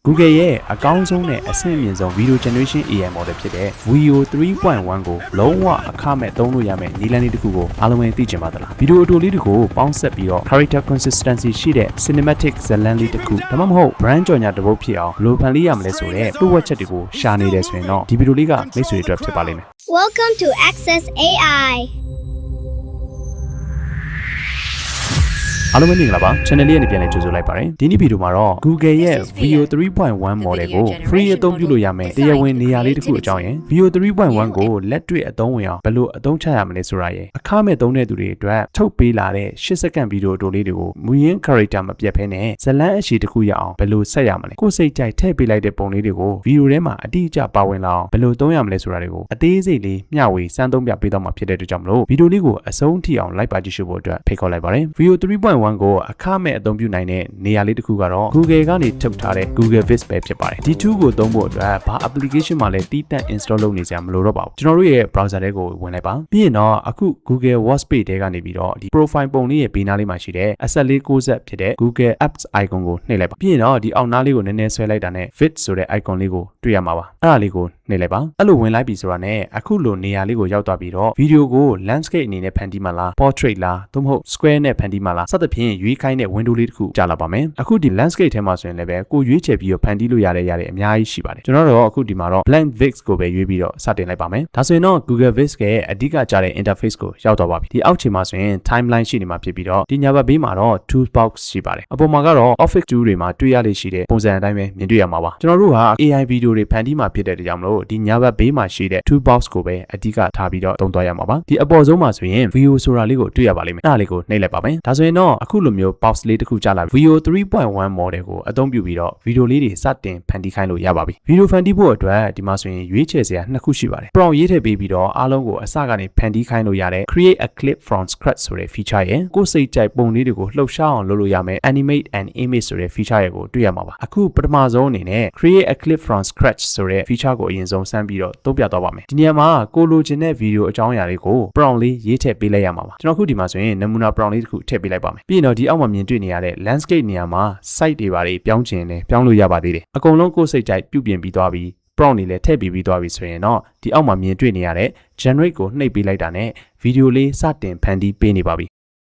Google ရဲ့အကောင်းဆုံးနဲ့အဆင့်အမြင့်ဆုံး Video Generation AI Model ဖြစ်တဲ့ Veo 3.1 ကိုလုံးဝအခမဲ့သုံးလို့ရမယ့်နည်းလမ်းလေးတစ်ခုကိုအားလုံးသိချင်ပါသလား။ ဗီဒီယိုအတူလေးတွေကိုပေါင်းဆက်ပြီးတော့ Character Consistency ရှိတဲ့ Cinematic ဇာတ်လမ်းလေးတစ်ခုဒါမှမဟုတ် Brand ကြော်ညာတစ်ပုဒ်ဖြစ်အောင်ဘယ်လိုဖန်တီးရမလဲဆိုတဲ့လိုအပ်ချက်တွေကိုရှာနေတယ်ဆိုရင်တော့ဒီဗီဒီယိုလေးကမိတ်ဆွေတွေအတွက်ဖြစ်ပါလိမ့်မယ်။ Welcome to Access AI. အားလုံးမင်္ဂလာပါ channel လေးနဲ့ပြန်လည်ကြိုဆိုလိုက်ပါတယ်ဒီနေ့ဗီဒီယိုမှာတော့ Google ရဲ့ Veo 3.1 model ကို free အသုံးပြုလို့ရမယ်တရားဝင်နေရာလေးတစ်ခုအကြောင်းရယ် Veo 3.1 ကိုလက်တွေ့အသုံးဝင်အောင်ဘယ်လိုအသုံးချရမလဲဆိုတာရယ်အခမဲ့သုံးတဲ့သူတွေအတွက်ထုတ်ပေးလာတဲ့10စက္ကန့်ဗီဒီယိုတိုလေးတွေကိုမူရင်း character မပြတ်ဘဲနဲ့ဇလန်းအရှိတစ်ခုရအောင်ဘယ်လိုဆက်ရမလဲကိုယ်စိတ်ကြိုက်ထည့်ပေးလိုက်တဲ့ပုံလေးတွေကိုဗီဒီယိုထဲမှာအတိအကျပါဝင်လာအောင်ဘယ်လိုသုံးရမလဲဆိုတာတွေကိုအသေးစိတ်လေးမျှဝေစမ်းသုံးပြပေးတော့မှာဖြစ်တဲ့အတွက်ကြောင့်မလို့ဗီဒီယိုလေးကိုအဆုံးထိအောင်လိုက်ပါကြည့်ရှုဖို့အတွက်ဖိတ်ခေါ်လိုက်ပါတယ် Veo 3.1 ကိုအခမဲ့အသုံးပြုနိုင်တဲ့နေရာလေးတစ်ခုကတော့ Google ကနေထုတ်ထားတဲ့ Google Viz ပဲဖြစ်ပါတယ်ဒီ tool ကိုသုံးဖို့အတွက်ဘာ application မှာလည်းတီးတန့် install လုပ်နေစရာမလိုတော့ပါဘူးကျွန်တော်တို့ရဲ့ browser ထဲကိုဝင်လိုက်ပါပြီးရင်တော့အခု Google Workspace ထဲကနေပြီးတော့ဒီ profile ပုံလေးရဲ့ဘေးနားလေးမှာရှိတဲ့ S490 ဖြစ်တဲ့ Google Apps icon ကိုနှိပ်လိုက်ပါပြီးရင်တော့ဒီအောက်နားလေးကိုနည်းနည်းဆွဲလိုက်တာနဲ့ Viz ဆိုတဲ့ icon လေးကိုတွေ့ရမှာပါအဲ့ဒါလေးကိုနှိပ်လိုက်ပါအဲ့လိုဝင်လိုက်ပြီဆိုတာနဲ့အခုလိုနေရာလေးကိုရောက်သွားပြီးတော့ video ကို landscape အနေနဲ့ဖန်တီးမှလား portrait လားသို့မဟုတ် square နဲ့ဖန်တီးမှလားစသဖြင့်ရွေးခိုင်းတဲ့ window လေးတစ်ခုကြာလာပါမယ်အခုဒီ landscape ထဲမှာဆိုရင်လည်းပဲကိုရွေးချယ်ပြီးတော့ဖန်တီးလို့ရတဲ့အများကြီးရှိပါတယ်ကျွန်တော်တို့အခုဒီမှာတော့ blank Viz ကိုပဲရွေးပြီးတော့စတင်လိုက်ပါမယ်ဒါဆိုရင်တော့ Google Viz ရဲ့အဓိကကျတဲ့ interface ကိုရောက်သွားပါပြီဒီအောက်ခြေမှာဆိုရင် timeline ရှိနေမှာဖြစ်ပြီးတော့ဒီညာဘက်ဘေးမှာတော့ toolbox ရှိပါတယ်အပေါ်မှာကတော့ Office tool တွေမှာတွေ့ရလေရှိတဲ့ပုံစံအတိုင်းပဲမြင်တွေ့ရမှာပါကျွန်တော်တို့ဟာ AI video တွေဖန်တီးမှာဖြစ်တဲ့အတွက်ကြောင့်မလို့ဒီညာဘက်ဘေးမှာရှိတဲ့ toolbox ကိုပဲအဓိကထားပြီးတော့သုံးသွားရမှာပါဒီအပေါ်ဆုံးမှာဆိုရင် Veo ဆိုတာလေးကိုတွေ့ရပါလိမ့်မယ်အဲ့ဒါလေးကိုနှိပ်လိုက်ပါမယ်ဒါဆိုရင်တော့အခုလိုမျိုး box လေးတစ်ခုကြာလာ Veo 3.1 model ကိုအသုံးပြုပြီးတော့ဗီဒီယိုလေးတွေစတင်ဖန်တီးခိုင်းလို့ရပါပြီဗီဒီယိုဖန်တီးဖို့အတွက်ဒီမှာဆိုရင်ရွေးချယ်စရာနှစ်ခုရှိပါတယ် prompt ရေးထည့်ပေးပြီးတော့အားလုံးကိုအစကနေဖန်တီးခိုင်းလို့ရတဲ့ create a clip from scratch ဆိုတဲ့ feature ရဲ့ကိုယ်စိတ်ကြိုက်ပုံလေးတွေကိုလှုပ်ရှားအောင်လုပ်လို့ရမယ် animate an image ဆိုတဲ့ feature ရဲ့ကိုတွေ့ရမှာပါအခုပထမဆုံးအနေနဲ့ create a clip from scratch ဆိုတဲ့ feature ကိုအရင်ဆုံးစမ်းပြီးတော့သုံးပြသွားပါမယ်ဒီနေရာမှာကိုလိုချင်တဲ့ဗီဒီယိုအကြောင်းအရာလေးကို prompt လေးရေးထည့်ပေးလိုက်ရမှာပါကျွန်တော်ခုဒီမှာဆိုရင်နမူနာ prompt လေးတစ်ခုထည့်ပေးလိုက်ပါမယ်ပြီးရင်တော့ဒီအောက်မှာမြင်တွေ့နေရတဲ့ landscape နေရာမှာ site တွေပါပြောင်းချင်တယ်ပြောင်းလို့ရပါသေးတယ်အကုန်လုံးကိုယ်စိတ်ကြိုက်ပြုပြင်ပြီးသွားပြီ prompt တွေလည်းထည့်ပြီးသွားပြီဆိုရင်တော့ဒီအောက်မှာမြင်တွေ့နေရတဲ့ generate ကိုနှိပ်ပေးလိုက်တာနဲ့ဗီဒီယိုလေးစတင်ဖန်တီးပေးနေပါပြီ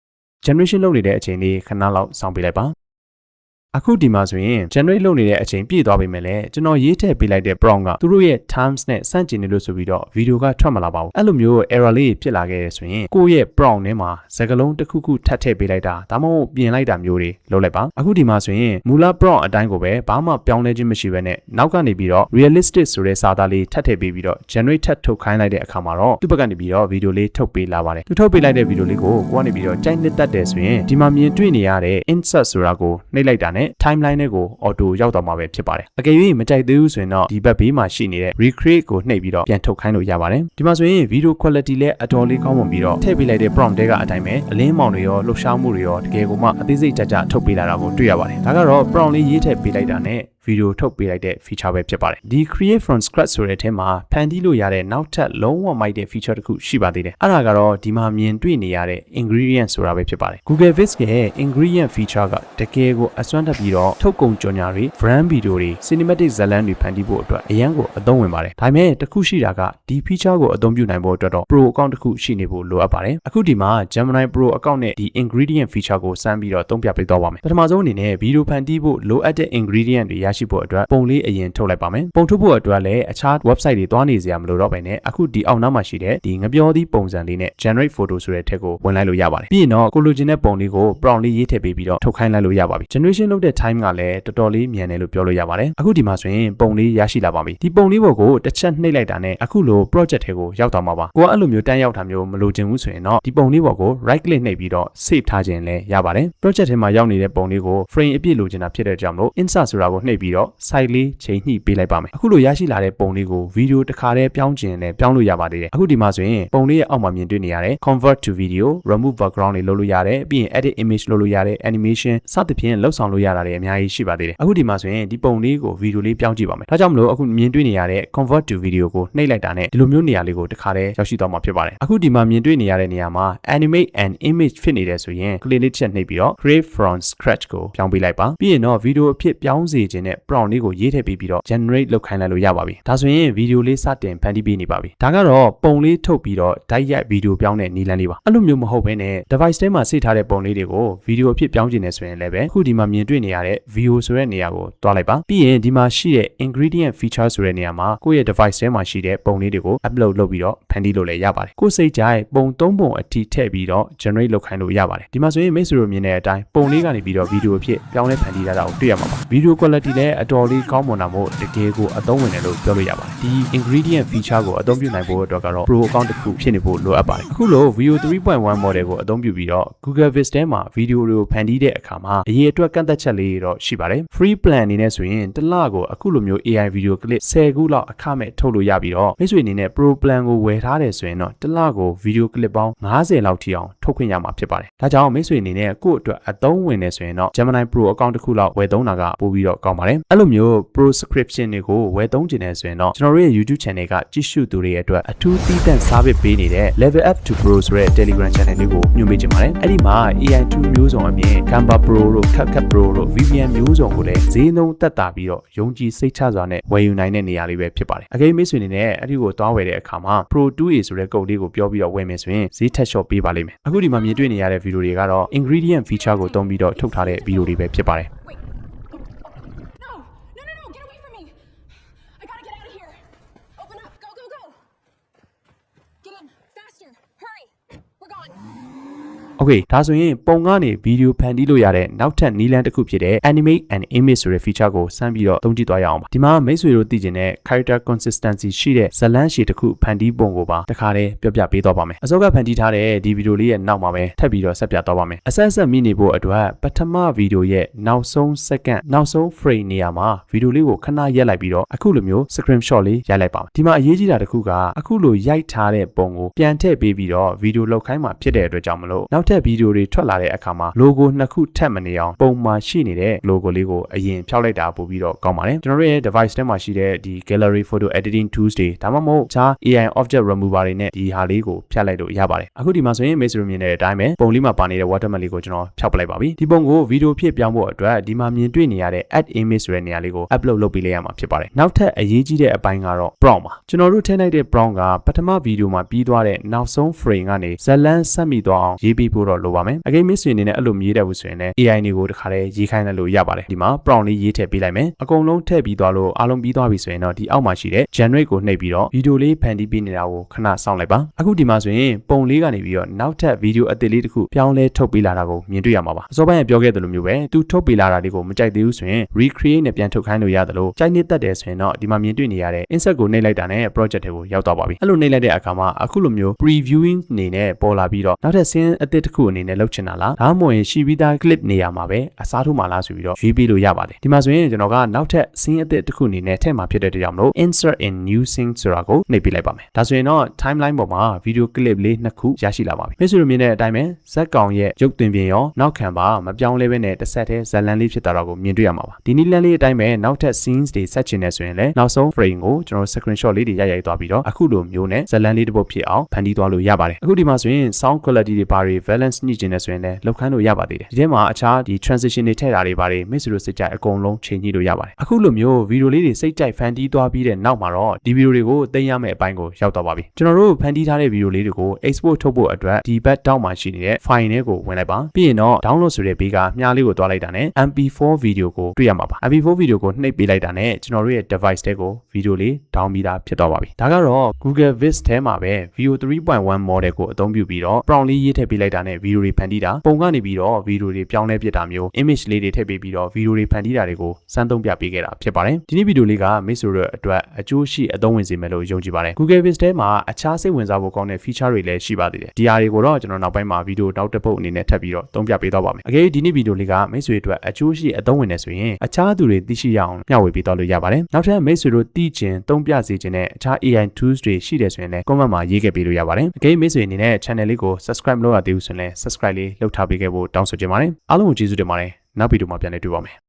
generation လုပ်နေတဲ့အချိန်လေးခဏလောက်စောင့်ပေးလိုက်ပါအခုဒီမှာဆိုရင် generate လုပ်နေတဲ့အချိန်ပြည့်သွားပြီမဲ့လည်းကျွန်တော်ရေးထည့်ပေးလိုက်တဲ့ prompt ကသူတို့ရဲ့ terms နဲ့ဆန့်ကျင်နေလို့ဆိုပြီးတော့ဗီဒီယိုကထွက်မလာပါဘူးအဲ့လိုမျိုး error လေးဖြစ်လာခဲ့ရဆိုရင်ကိုယ့်ရဲ့ prompt ထဲမှာစကားလုံးတစ်ခုခုထပ်ထည့်ပေးလိုက်တာဒါမှမဟုတ်ပြင်လိုက်တာမျိုးတွေလုပ်လိုက်ပါအခုဒီမှာဆိုရင်မူလ prompt အတိုင်းကိုပဲဘာမှပြောင်းလဲခြင်းမရှိဘဲနဲ့နောက်ကနေပြီးတော့ realistic ဆိုတဲ့စာသားလေးထပ်ထည့်ပေးပြီးတော့ generate ထပ်ထုတ်ခိုင်းလိုက်တဲ့အခါမှာတော့သူ့ဘက်ကနေပြီးတော့ဗီဒီယိုလေးထုတ်ပေးလာပါတယ်သူထုတ်ပေးလိုက်တဲ့ဗီဒီယိုလေးကိုကိုကနေပြီးတော့ကြိုက်နှစ်သက်တယ်ဆိုရင်ဒီမှာမြင်တွေ့နေရတဲ့ insert ဆိုတာကိုနှိပ်လိုက်တာနဲ့ timeline နဲ့ကို auto ရောက်သွားမှာပဲဖြစ်ပါတယ်အကယ်၍မကြိုက်သေးဘူးဆိုရင်တော့ဒီဘက်ဘေးမှာရှိနေတဲ့ recreate ကိုနှိပ်ပြီးတော့ပြန်ထုတ်ခိုင်းလို့ရပါတယ်ဒီမှာဆိုရင် video quality လည်းအတော်လေးကောင်းမွန်ပြီးတော့ထည့်ပေးလိုက်တဲ့ prompt တွေကအတိုင်းပဲအလင်းမောင်တွေရောလှုပ်ရှားမှုတွေရောတကယ်ကိုမှအသေးစိတ်ကြကြထုတ်ပေးလာတာကိုတွေ့ရပါတယ်ဒါကတော့ prompt လေးရေးထည့်ပေးလိုက်တာနဲ့ဗီဒီယိုထုတ်ပေးလိုက်တဲ့ feature ပဲဖြစ်ပါတယ်ဒီ create from scratch ဆိုတဲ့အထဲမှာဖန်တီးလို့ရတဲ့နောက်ထပ်လုံးဝမိုက်တဲ့ feature တစ်ခုရှိပါသေးတယ်အဲ့ဒါကတော့ဒီမှာမြင်တွေ့နေရတဲ့ ingredient ဆိုတာပဲဖြစ်ပါတယ် Google Viz ရဲ့ ingredient feature ကတကယ်ကိုအစွမ်းတက်ပြီးတော့ထုတ်ကုန်ကြော်ညာတွေ brand video တွေ cinematic ဇာတ်လမ်းတွေဖန်တီးဖို့အတွက်အရန်ကိုအသုံးဝင်ပါတယ်ဒါပေမဲ့တခုရှိတာကဒီ feature ကိုအသုံးပြုနိုင်ဖို့အတွက်တော့ pro account တစ်ခုရှိနေဖို့လိုအပ်ပါတယ်အခုဒီမှာ Gemini Pro account နဲ့ဒီ ingredient feature ကိုစမ်းပြီးတော့သုံးပြပေးသွားပါမယ်ပထမဆုံးအနေနဲ့ဗီဒီယိုဖန်တီးဖို့လိုအပ်တဲ့ ingredient တွေရရှိဖို့အတွက်ပုံလေးအရင်ထုတ်လိုက်ပါမယ်ပုံထုတ်ဖို့အတွက်လည်းအခြား website တွေသွားနေစရာမလိုတော့ဘဲနဲ့အခုဒီအောက်နားမှာရှိတဲ့ဒီငပြောသီးပုံစံလေးနဲ့ generate photo ဆိုတဲ့ထက်ကိုဝင်လိုက်လို့ရပါတယ်ပြီးရင်တော့ကိုလိုချင်တဲ့ပုံလေးကို prompt လေးရေးထည့်ပေးပြီးတော့ထုတ်ခိုင်းလိုက်လို့ရပါပြီ generation လုပ်တဲ့ time ကလည်းတော်တော်လေးမြန်တယ်လို့ပြောလို့ရပါတယ်အခုဒီမှာဆိုရင်ပုံလေးရရှိလာပါပြီဒီပုံလေးပေါ်ကိုတစ်ချက်နှိပ်လိုက်တာနဲ့အခုလို project ထဲကိုရောက်သွားမှာပါကိုကအဲ့လိုမျိုးတန်းရောက်တာမျိုးမလိုချင်ဘူးဆိုရင်တော့ဒီပုံလေးပေါ်ကို right click နှိပ်ပြီးတော့ save ထားခြင်းလည်းရပါတယ် project ထဲမှာရောက်နေတဲ့ပုံလေးကို frame အပြည့်လိုချင်တာဖြစ်တဲ့ကြောင့်မလို့ insert ဆိုတာကိုနှိပ်ပြီးတော့ site လေးချိန်ညှိပေးလိုက်ပါမယ်အခုလိုရရှိလာတဲ့ပုံလေးကိုဗီဒီယိုတစ်ခါတည်းပြောင်းခြင်းနဲ့ပြောင်းလို့ရပါသေးတယ်အခုဒီမှာဆိုရင်ပုံလေးရဲ့အောက်မှာမြင်တွေ့နေရတယ် convert to video remove background တွေလုပ်လို့ရတယ်ပြီးရင် edit image လုပ်လို့ရတယ် animation စသဖြင့်လှုပ်ဆောင်လို့ရတာတွေအများကြီးရှိပါသေးတယ်အခုဒီမှာဆိုရင်ဒီပုံလေးကိုဗီဒီယိုလေးပြောင်းကြည့်ပါမယ်ဒါကြောင့်မလို့အခုမြင်တွေ့နေရတဲ့ convert to video ကိုနှိပ်လိုက်တာနဲ့ဒီလိုမျိုးနေရာလေးကိုတစ်ခါတည်းရောက်ရှိသွားမှာဖြစ်ပါတယ်အခုဒီမှာမြင်တွေ့နေရတဲ့နေရာမှာ animate an image ဖြစ်နေတယ်ဆိုရင် click လေးချက်နှိပ်ပြီးတော့ create from scratch ကိုပြောင်းပေးလိုက်ပါပြီးရင်တော့ဗီဒီယိုအဖြစ်ပြောင်းစေခြင်း နဲ့ prompt လေးကိုရေးထည့်ပြီးတော့ generate လုပ်ခိုင်းလိုက်လို့ရပါပြီဒါဆိုရင် video လေးစတင်ဖန်တီးပေးနေပါပြီဒါကတော့ပုံလေးထုတ်ပြီးတော့ ဓာတ်ရိုက် video ပြောင်းတဲ့နည်းလမ်းလေးပါအဲ့လိုမျိုးမဟုတ်ဘဲနဲ့ device ထဲမှာစိတ်ထားတဲ့ပုံလေးတွေကို video အဖြစ်ပြောင်းကျင်နေဆိုရင်လည်းပဲအခုဒီမှာမြင်တွေ့နေရတဲ့ view ဆိုတဲ့နေရာကိုတွားလိုက်ပါပြီးရင်ဒီမှာရှိတဲ့ ingredient feature ဆိုတဲ့နေရာမှာကိုယ့်ရဲ့ device ထဲမှာရှိတဲ့ပုံလေးတွေကို upload လုပ်ပြီးတော့ဖန်တီးလို့လည်းရပါတယ်ကိုယ်စိတ်ကြိုက်ပုံ3ပုံအထိထည့်ပြီးတော့ generate လုပ်ခိုင်းလို့ရပါတယ်ဒီမှာဆိုရင်မိတ်ဆွေတို့မြင်တဲ့အတိုင်းပုံလေးကနေပြီးတော့ video အဖြစ်ပြောင်းလဲဖန်တီးထားတာကိုတွေ့ရမှာပါ video quality လည်းအတော်လေးကောင်းမွန်တာမို့တကယ်ကိုအသုံးဝင်တယ်လို့ပြောလို့ရပါတယ်ဒီ ingredient feature ကိုအသုံးပြုနိုင်ဖို့အတွက်ကတော့ pro account တစ်ခုဖြစ်နေဖို့လိုအပ်ပါတယ်အခုလို Veo 3.1 model ကိုအသုံးပြုပြီးတော့ Google Viz ထဲမှာ video တွေကိုဖန်တီးတဲ့အခါမှာအရေးအတွက်ကန့်သက်ချက်လေးတော့ရှိပါတယ် free plan အနေနဲ့ဆိုရင်တစ်လကိုအခုလိုမျိုး AI video clip 10ခုလောက်အခမဲ့ထုတ်လို့ရပြီးတော့မိတ်ဆွေအနေနဲ့ pro plan ကိုဝယ်ထားတယ်ဆိုရင်တော့တစ်လကို video clip ပေါင်း50လောက်ထိအောင်ထုတ်ခွင့်ရမှာဖြစ်ပါတယ်ဒါကြောင့်မိတ်ဆွေအနေနဲ့ကိုယ့်အတွက်အသုံးဝင်နေဆိုရင်တော့ Gemini Pro account တစ်ခုလောက်ဝယ်သုံးတာကပိုပြီးတော့ကောင်းပါတယ်အဲ့လိုမျိုး pro subscription တွေကိုဝယ်သုံးချင်တယ်ဆိုရင်တော့ကျွန်တော်တို့ရဲ့ YouTube channel ကကြည့်ရှုသူတွေရဲ့အတွက်အထူးသီးသန့် service ပေးနေတဲ့ Level Up to Pro ဆိုတဲ့ Telegram channel လေးကိုညွှန်ပေးချင်ပါတယ်အဲ့ဒီမှာ AI tool မျိုးစုံအပြင် Canva Pro တို့ CapCut Pro တို့ VPN မျိုးစုံကိုလည်းဈေးနှုန်းသက်သာပြီးတော့ယုံကြည်စိတ်ချစွာနဲ့ဝယ်ယူနိုင်တဲ့နေရာလေးပဲဖြစ်ပါတယ်အကယ်မိတ်ဆွေအနေနဲ့အဲ့ဒီကိုသွားဝယ်တဲ့အခါမှာ Pro 2A ဆိုတဲ့ code လေးကိုပြောပြီးတော့ဝယ်မယ်ဆိုရင်ဈေးထက်လျှော့ပေးပါလိမ့်မယ်အခုဒီမှာမြင်တွေ့နေရတဲ့ video တွေကတော့ ingredient feature ကိုသုံးပြီးတော့ထုတ်ထားတဲ့ video တွေပဲဖြစ်ပါတယ်โอเคဒါဆိုရင်ပုံကနေဗီဒီယိုဖန်တီးလို့ရတဲ့နောက်ထပ်နည်းလမ်းတစ်ခုဖြစ်တဲ့ animate and image ဆိုတဲ့ feature ကိုစမ်းပြီးတော့သုံးကြည့်သွားရအောင်ပါဒီမှာမိတ်ဆွေတို့သိကျင်တဲ့ character consistency ရှိတဲ့ဇာတ်လမ်းရှည်တစ်ခုဖန်တီးပုံကိုပါတခါတည်းပြောပြပေးသွားပါမယ်အစောကဖန်တီးထားတဲ့ဒီဗီဒီယိုလေးရဲ့နောက်မှာပဲထပ်ပြီးတော့ဆက်ပြသွားပါမယ်အဆက်မိနေဖို့အတွက်ပထမဗီဒီယိုရဲ့နောက်ဆုံး second နောက်ဆုံး frame နေရာမှာဗီဒီယိုလေးကိုခဏရက်လိုက်ပြီးတော့အခုလိုမျိုး screenshot လေးရိုက်လိုက်ပါမယ်ဒီမှာအရေးကြီးတာတစ်ခုကအခုလိုရိုက်ထားတဲ့ပုံကိုပြန်ထည့်ပေးပြီးတော့ဗီဒီယိုလောက်ခိုင်းမှာဖြစ်တဲ့အတွက်ကြောင့်မလို့နောက်ထပ်ဗီဒီယိုတွေထွက်လာတဲ့အခါမှာ logo နှစ်ခုထပ်မနေအောင်ပုံမှာရှိနေတဲ့ logo လေးကိုအရင်ဖျောက်လိုက်တာပို့ပြီးတော့ကောင်းပါတယ်ကျွန်တော်တို့ရဲ့ device ထဲမှာရှိတဲ့ဒီ gallery photo editing tools တွေဒါမှမဟုတ်ခြား AI object remover တွေနဲ့ဒီဟာလေးကိုဖျက်လိုက်လို့ရပါတယ်အခုဒီမှာဆိုရင်မိတ်ဆွေတို့မြင်တဲ့အတိုင်းပဲပုံလေးမှာပါနေတဲ့ watermark လေးကိုကျွန်တော်ဖျောက်ပလိုက်ပါပြီဒီပုံကိုဗီဒီယိုဖြစ်ပြောင်းဖို့အတွက်ဒီမှာမြင်တွေ့နေရတဲ့ add image ဆိုတဲ့နေရာလေးကို upload လုပ်ပေးလိုက်ရမှာဖြစ်ပါတယ်နောက်ထပ်အရေးကြီးတဲ့အပိုင်းကတော့ prompt ပါကျွန်တော်တို့ထည့်လိုက်တဲ့ prompt ကပထမဗီဒီယိုမှာပြီးသွားတဲ့နောက်ဆုံး frame ကနေဇာတ်လမ်းဆက်မိသွားအောင်ရေးပေးဖို့တော့လိုပါမယ်အကိမိတ်ဆွေအနေနဲ့အဲ့လိုရေးတတ်ဘူးဆိုရင်လည်း AI တွေကိုတခါတည်းရေးခိုင်းလိုက်လို့ရပါတယ်ဒီမှာ prompt လေးရေးထည့်ပေးလိုက်မယ်အကုန်လုံးထည့်ပြီးသွားလို့အားလုံးပြီးသွားပြီဆိုရင်တော့ဒီအောက်မှာရှိတဲ့ generate ကိုနှိပ်ပြီးတော့ဗီဒီယိုလေးဖန်တီးပေးနေတာကိုခဏစောင့်လိုက်ပါအခုဒီမှာဆိုရင်ပုံလေးကနေပြီးတော့နောက်ထပ်ဗီဒီယိုအသစ်လေးတစ်ခုပြောင်းလဲထုတ်ပေးလာတာကိုမြင်တွေ့ရမှာပါအစောပိုင်းကပြောခဲ့သလိုမျိုးပဲသူထုတ်ပေးလာတာလေးကိုမကြိုက်သေးဘူးဆိုရင် recreate နဲ့ပြန်ထုတ်ခိုင်းလို့ရတယ်လို့ကြိုက်နေတတ်တယ်ဆိုရင်တော့ဒီမှာမြင်တွေ့နေရတဲ့ insert ကိုနှိပ်လိုက်တာနဲ့ project တွေကိုရောက်သွားပါပြီအဲ့လိုနှိပ်လိုက်တဲ့အခါမှာအခုလိုမျိုး previewing အနေနဲ့ပေါ်လာပြီးတော့နောက်ထပ် scene အသစ်တစ်ခုအနေနဲ့လုပ်ချင်တာလားဒါမှမဟုတ်ရင်ရှိပြီးသား clip နေရာမှာပဲအစားထိုးမှလားဆိုပြီးတော့ရွေးပေးလို့ရပါတယ်ဒီမှာဆိုရင်ကျွန်တော်ကနောက်ထပ် scene အသစ်တစ်ခုအနေနဲ့ထည့်မှာဖြစ်တဲ့ကြောင့်မလို့ insert in new scene ဆိုတာကိုနှိပ်ပေးလိုက်ပါမယ်ဒါဆိုရင်တော့ timeline ပေါ်မှာ video clip လေးနှစ်ခုရရှိလာပါပြီမိတ်ဆွေတို့မြင်တဲ့အတိုင်းပဲဇက်ကောင်ရဲ့ရုပ်သွင်းပြင်ရောနောက်ခံပါမပြောင်းလဲပဲနဲ့တစ်ဆက်တည်းဇာတ်လမ်းလေးဖြစ်တာတော့ကိုမြင်တွေ့ရမှာပါဒီနည်းလမ်းလေးအတိုင်းပဲနောက်ထပ် scenes တွေဆက်ချင်နေဆိုရင်လည်းနောက်ဆုံး frame ကိုကျွန်တော် screenshot လေးတွေရိုက်သွားပြီးတော့အခုလိုမျိုးနဲ့ဇာတ်လမ်းလေးတစ်ပုဒ်ဖြစ်အောင်ဖန်တီးသွားလို့ရပါတယ်အခုဒီမှာဆိုရင် sound quality တွေဘာတွေ balance ညှိချင်နေဆိုရင်လည်းလောက်ခန်းလို့ရပါသေးတယ်ဒီထဲမှာအခြားဒီ transition တွေထည့်တာတွေဘာတွေမိတ်ဆွေတို့စိတ်ကြိုက်အကုန်လုံးချိန်ညှိလို့ရပါတယ်အခုလိုမျိုးဗီဒီယိုလေးတွေစိတ်ကြိုက်ဖန်တီးသွားပြီးတဲ့နောက်မှာတော့ဒီဗီဒီယိုတွေကိုသိမ်းရမယ့်အပိုင်းကိုရောက်သွားပါပြီကျွန်တော်တို့ဖန်တီးထားတဲ့ဗီဒီယိုလေးတွေကို export ထုတ်ဖို့အတွက်ဒီဘက်တောက်မှာရှိနေတဲ့ file တွေကိုဝင်လိုက်ပါပြီးရင်တော့ download ဆိုတဲ့ဘေးကမြားလေးကိုတွားလိုက်တာနဲ့ MP4 ဗီဒီယိုကိုတွေ့ရမှာပါ MP4 ဗီဒီယိုကိုနှိပ်ပေးလိုက်တာနဲ့ကျွန်တော်တို့ရဲ့ device တွေကိုဗီဒီယိုလေး down ပြီးသားဖြစ်သွားပါပြီဒါကတော့ Google Viz ထဲမှာပဲ Veo 3.1 model ကိုအသုံးပြုပြီးတော့ prompt လေးရေးထည့်ပေးလိုက်တာနဲ့ဗီဒီယိုတွေဖန်တီးတာပုံကနေပြီးတော့ဗီဒီယိုတွေပြောင်းလဲပြစ်တာမျိုး image လေးတွေထည့်ပေးပြီးတော့ဗီဒီယိုတွေဖန်တီးတာတွေကိုစမ်းသုံးပြပေးခဲ့တာဖြစ်ပါတယ်ဒီနေ့ဗီဒီယိုလေးကမိတ်ဆွေတို့အတွက်အကျိုးရှိအသုံးဝင်စေမယ်လို့ယုံကြည်ပါတယ် Google Viz ထဲမှာအခြားစိတ်ဝင်စားဖို့ကောင်းတဲ့ feature တွေလည်းရှိပါသေးတယ်ဒီဟာတွေကိုတော့ကျွန်တော်နောက်ပိုင်းမှာဗီဒီယိုနောက်တစ်ပုတ်အနေနဲ့ထပ်ပြီးတော့သုံးပြပေးသွားပါမယ်အကယ်၍ဒီနေ့ဗီဒီယိုလေးကမိတ်ဆွေအတွက်အကျိုးရှိအသုံးဝင်နေဆိုရင်အခြားသူတွေသိရှိရအောင်မျှဝေပေးသွားလို့ရပါတယ်နောက်ထပ်မိတ်ဆွေတို့သိချင်သုံးပြစေချင်တဲ့အခြား AI tools တွေရှိတယ်ဆိုရင်လည်း comment မှာရေးခဲ့ပေးလို့ရပါတယ်အကယ်၍မိတ်ဆွေအနေနဲ့ channel လေးကို subscribe မလုပ်ရသေးဘူးဆိုရင်လည်း subscribe လေးလုပ်ထားပေးခဲ့ဖို့တောင်းဆိုချင်ပါတယ်အားလုံးကိုကျေးဇူးတင်ပါတယ်နောက်ဗီဒီယိုမှာပြန်လည်တွေ့ပါမယ်